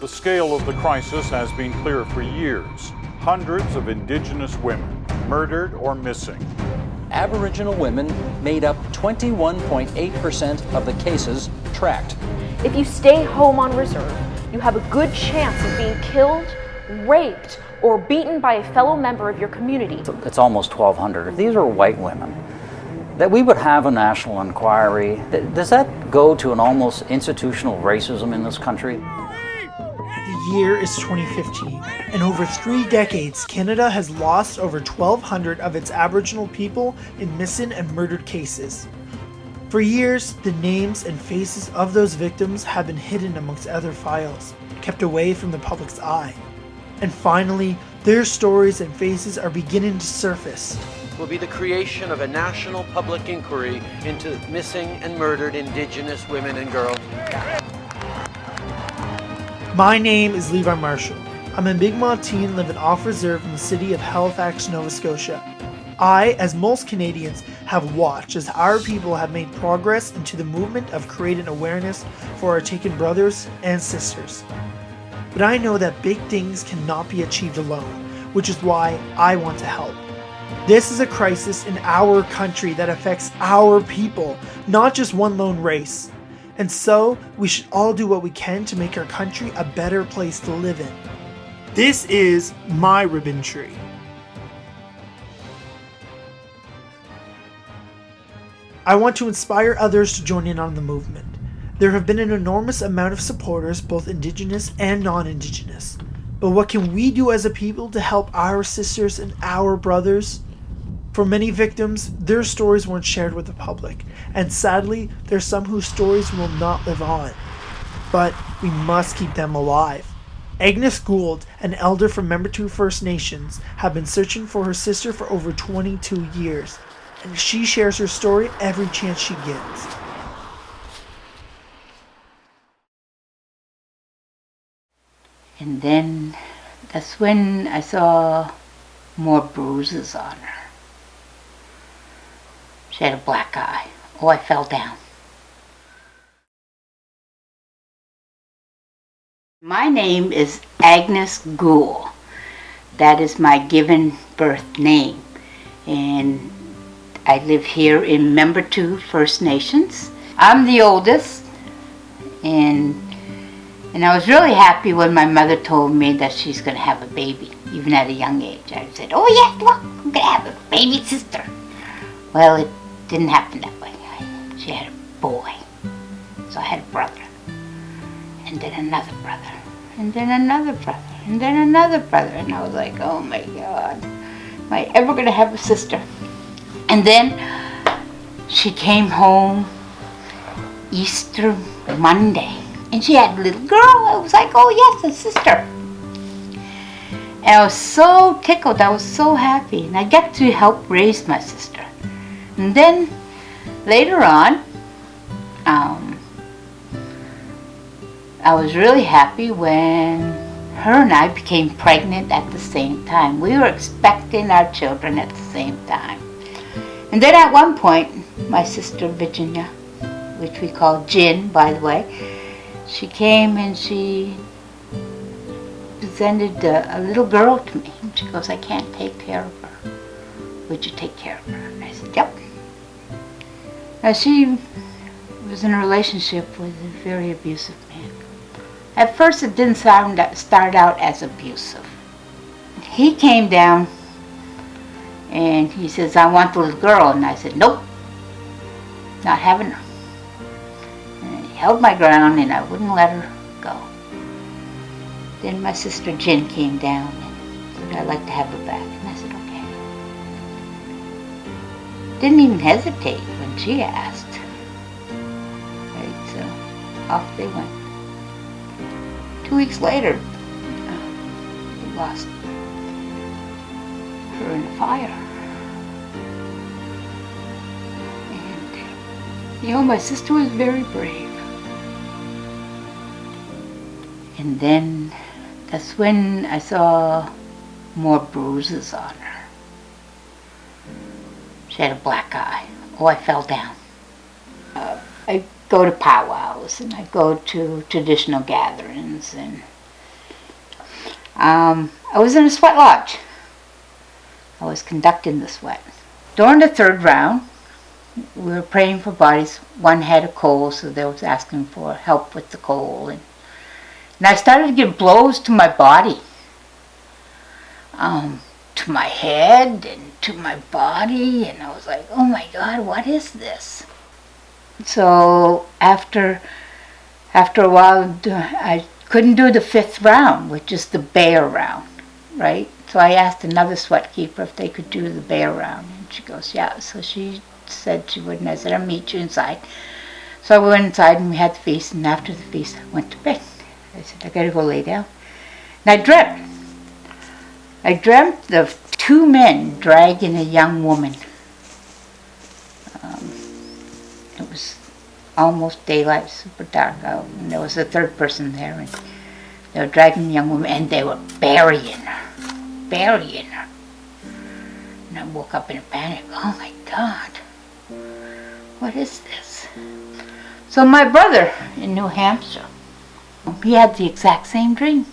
The scale of the crisis has been clear for years. Hundreds of Indigenous women murdered or missing. Aboriginal women made up 21.8% of the cases tracked. If you stay home on reserve, you have a good chance of being killed, raped, or beaten by a fellow member of your community. It's almost 1,200. If these are white women, that we would have a national inquiry, does that go to an almost institutional racism in this country? The year is 2015. In over 3 decades, Canada has lost over 1,200 of its Aboriginal people in missing and murdered cases. For years, the names and faces of those victims have been hidden amongst other files, kept away from the public's eye. And finally, their stories and faces are beginning to surface. Will be the creation of a national public inquiry into missing and murdered Indigenous women and girls. My name is Levi Marshall. I'm a Mi'kmaq teen living off reserve in the city of Halifax, Nova Scotia. I, as most Canadians, have watched as our people have made progress into the movement of creating awareness for our taken brothers and sisters. But I know that big things cannot be achieved alone, which is why I want to help. This is a crisis in our country that affects our people, not just one lone race. And so, we should all do what we can to make our country a better place to live in. This is my ribbon tree. I want to inspire others to join in on the movement. There have been an enormous amount of supporters, both Indigenous and non-Indigenous. But what can we do as a people to help our sisters and our brothers? For many victims, their stories weren't shared with the public, and sadly, there's some whose stories will not live on. But we must keep them alive. Agnes Gould, an elder from Membertou First Nations, have been searching for her sister for over 22 years, and she shares her story every chance she gets. And then that's when I saw more bruises on her. She had a black eye. Oh, I fell down. My name is Agnes Gould. That is my given birth name. And I live here in Membertou First Nations. I'm the oldest, and I was really happy when my mother told me that she's going to have a baby, even at a young age. I said, oh yes, look, I'm going to have a baby sister. Well, it didn't happen that way. She had a boy. So I had a brother. And then another brother. And then another brother. And then another brother. And I was like, oh my God, am I ever going to have a sister? And then she came home Easter Monday. And she had a little girl. I was like, oh yes, a sister. And I was so tickled. I was so happy. And I got to help raise my sister. And then later on, I was really happy when her and I became pregnant at the same time. We were expecting our children at the same time. And then at one point, my sister Virginia, which we call Jin, by the way, she came and she presented a little girl to me. And she goes, I can't take care of her. Would you take care of her? And I said, yep. Now she was in a relationship with a very abusive man. At first it didn't start out as abusive. He came down and he says, I want the little girl. And I said, nope, not having her. And he held my ground and I wouldn't let her go. Then my sister Jen came down and said, I'd like to have her back. And I said, okay. Didn't even hesitate when she asked. Right, so off they went. 2 weeks later, we lost her in a fire. And, my sister was very brave. And then that's when I saw more bruises on her. She had a black eye. Oh, I fell down. I go to powwows and I go to traditional gatherings, and I was in a sweat lodge. I was conducting the sweat. During the third round, we were praying for bodies. One had a cold, so they was asking for help with the cold. And I started to get blows to my body, to my head and to my body. And I was like, oh my God, what is this? So after a while, I couldn't do the fifth round, which is the bear round, right? So I asked another sweat keeper if they could do the bear round. And she goes, yeah. So she said she would, and I said, I'll meet you inside. So we went inside and we had the feast, and after the feast I went to bed. I said, I gotta go lay down. And I dreamt of two men dragging a young woman. It was almost daylight, super dark out, and there was a third person there, and they were dragging the young woman, and they were burying her. And I woke up in a panic. Oh my God, what is this? So my brother in New Hampshire, he had the exact same dream.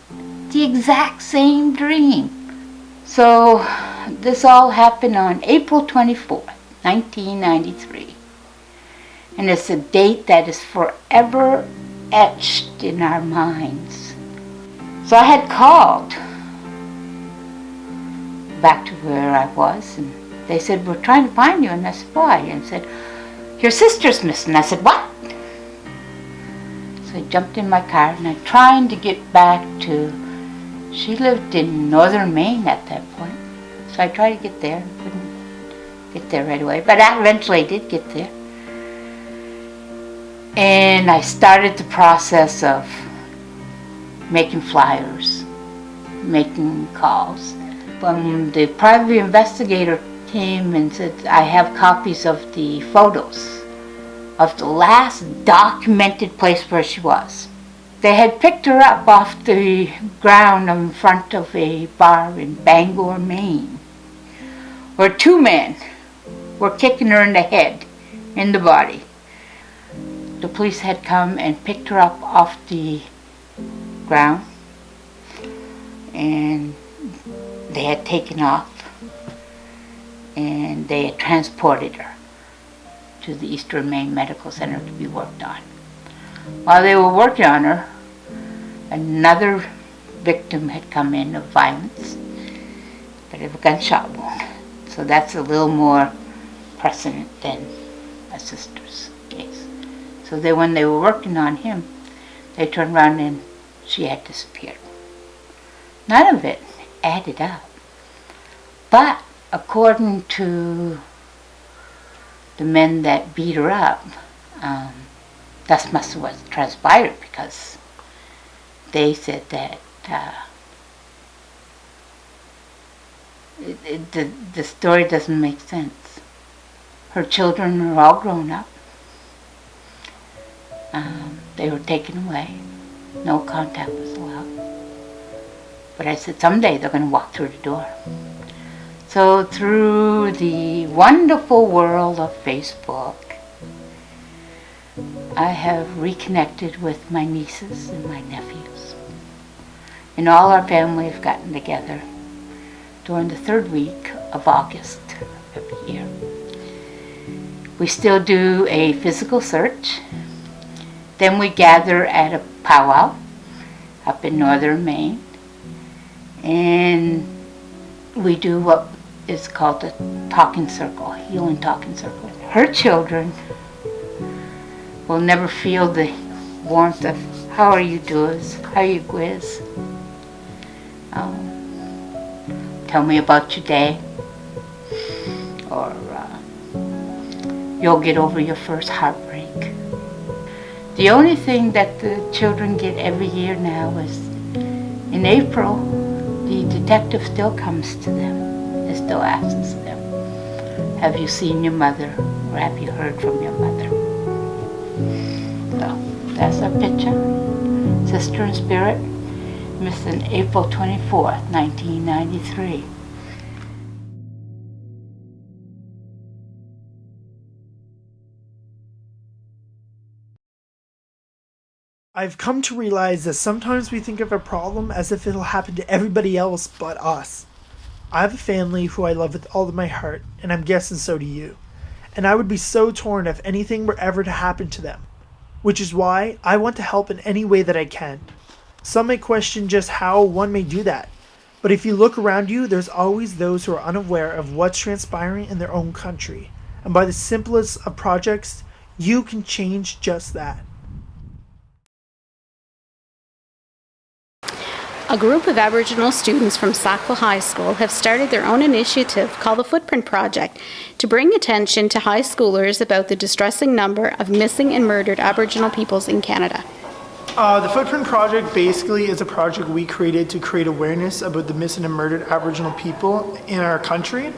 So this all happened on April 24th, 1993. And it's a date that is forever etched in our minds. So I had called back to where I was, and they said, we're trying to find you. And I said, why? And said, your sister's missing. I said, what? So I jumped in my car and I'm trying to get back to, she lived in northern Maine at that point. So I tried to get there, couldn't get there right away, but I eventually did get there. And I started the process of making flyers, making calls. When the private investigator came and said, I have copies of the photos of the last documented place where she was. They had picked her up off the ground in front of a bar in Bangor, Maine, where two men were kicking her in the head, in the body. The police had come and picked her up off the ground, and they had taken off, and they had transported her to the Eastern Maine Medical Center to be worked on. While they were working on her, another victim had come in of violence, but of a gunshot wound. So that's a little more precedent than my sister's case. So when they were working on him, they turned around and she had disappeared. None of it added up. But according to the men that beat her up, that must have what transpired, because they said that the story doesn't make sense. Her children are all grown up. They were taken away. No contact was allowed. But I said, someday they're going to walk through the door. So through the wonderful world of Facebook, I have reconnected with my nieces and my nephews. And all our family have gotten together during the third week of August every year. We still do a physical search. Then we gather at a powwow up in northern Maine. And we do what is called a talking circle, healing talking circle. Her children will never feel the warmth of, how are you doing? How are you, Gwiz? Tell me about your day. Or you'll get over your first heartbreak. The only thing that the children get every year now is in April, the detective still comes to them and still asks them, have you seen your mother, or have you heard from your mother? So that's our picture. Sister in Spirit, missing April 24th, 1993. I've come to realize that sometimes we think of a problem as if it'll happen to everybody else but us. I have a family who I love with all of my heart, and I'm guessing so do you. And I would be so torn if anything were ever to happen to them, which is why I want to help in any way that I can. Some may question just how one may do that, but if you look around you, there's always those who are unaware of what's transpiring in their own country, and by the simplest of projects, you can change just that. A group of Aboriginal students from Sackville High School have started their own initiative called the Footprint Project to bring attention to high schoolers about the distressing number of missing and murdered Aboriginal peoples in Canada. The Footprint Project basically is a project we created to create awareness about the missing and murdered Aboriginal people in our country.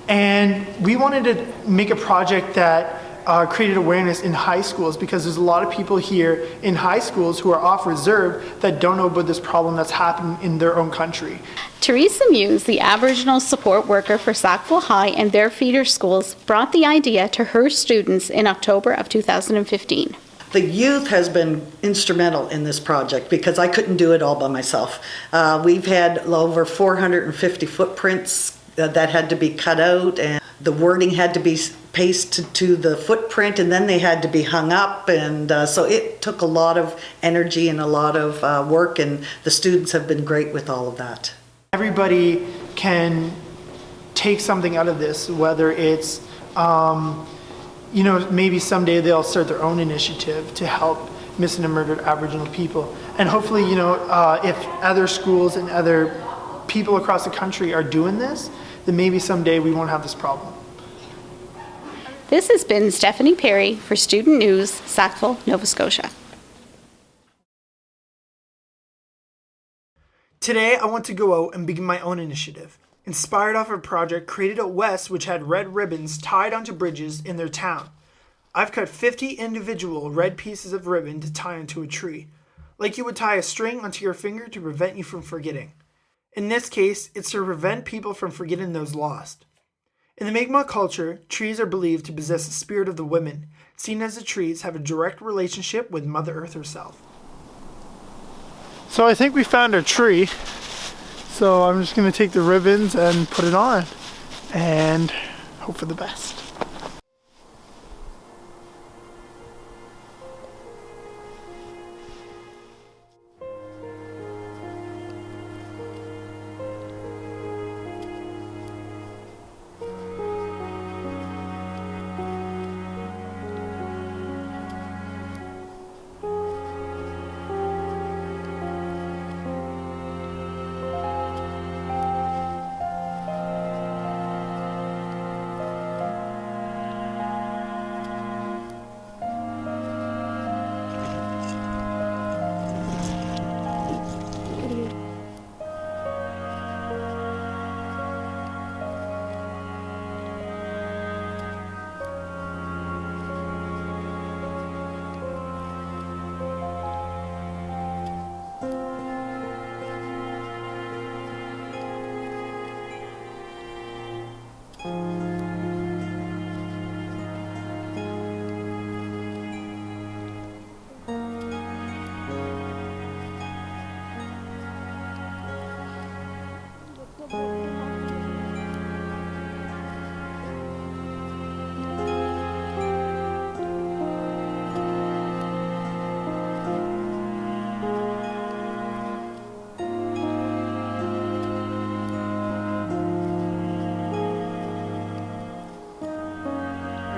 And we wanted to make a project that created awareness in high schools, because there's a lot of people here in high schools who are off reserve that don't know about this problem that's happening in their own country. Teresa Muse, the Aboriginal support worker for Sackville High and their feeder schools, brought the idea to her students in October of 2015. The youth has been instrumental in this project because I couldn't do it all by myself. We've had over 450 footprints that had to be cut out, and the wording had to be pasted to the footprint, and then they had to be hung up, and so it took a lot of energy and a lot of work, and the students have been great with all of that. Everybody can take something out of this, whether it's maybe someday they'll start their own initiative to help missing and murdered Aboriginal people, and hopefully if other schools and other people across the country are doing this, then maybe someday we won't have this problem. This has been Stephanie Perry for Student News, Sackville, Nova Scotia. Today, I want to go out and begin my own initiative, inspired off a project created at West which had red ribbons tied onto bridges in their town. I've cut 50 individual red pieces of ribbon to tie onto a tree, like you would tie a string onto your finger to prevent you from forgetting. In this case, it's to prevent people from forgetting those lost. In the Mi'kmaq culture, trees are believed to possess the spirit of the women, seen as the trees have a direct relationship with Mother Earth herself. So I think we found our tree. So I'm just going to take the ribbons and put it on and hope for the best.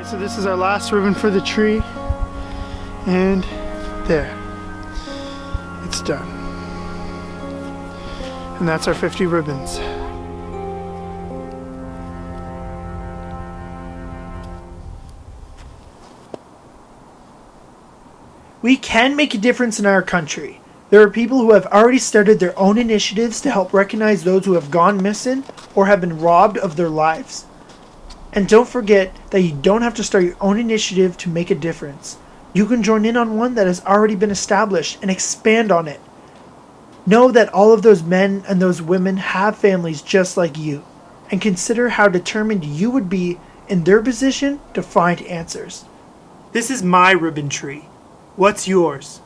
So this is our last ribbon for the tree, and there, it's done. And that's our 50 ribbons. We can make a difference in our country. There are people who have already started their own initiatives to help recognize those who have gone missing or have been robbed of their lives. And don't forget that you don't have to start your own initiative to make a difference. You can join in on one that has already been established and expand on it. Know that all of those men and those women have families just like you, and consider how determined you would be in their position to find answers. This is my ribbon tree. What's yours?